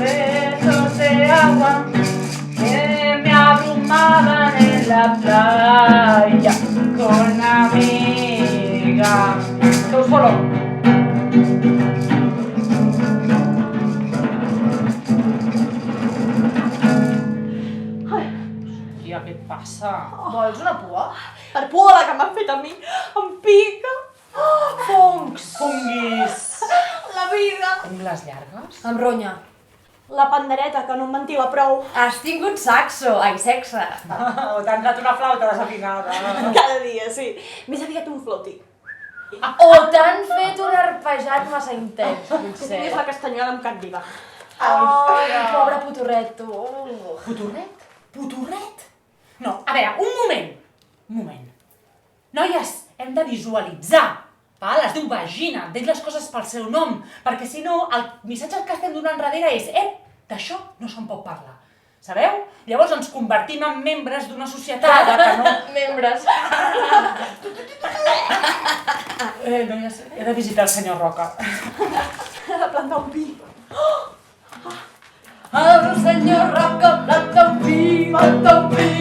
besos de agua que me abrumaban en la playa con amiga. Tú solo. Tia, què et passa? Vols una pua? Per por la que m'han fet a mi, em pica. Fongs! Funguis! La vida. Ungles llargues? Em ronya. La pandereta, que no em ventila prou. Has tingut saxo, ai, sexe. O t'han dat una flauta desafinada. Cada dia, sí. Més aviat un floti. O t'han fet un arpejat massa intens, potser. És la castanyola amb cat viva. Ai, pobre putorret, tu. Putorret? Putorret? No, a veure, un moment. Noies, hem de visualitzar. Val? Es diu vagina, deix les coses pel seu nom, perquè si no, el missatge que estem donant darrere és d'això no se'n pot parlar. Sabeu? Llavors ens convertim en membres d'una societat que no... Membres. Noies, he de visitar el senyor Roca. He de plantar un pi. El senyor Roca planta un pi, planta un pi.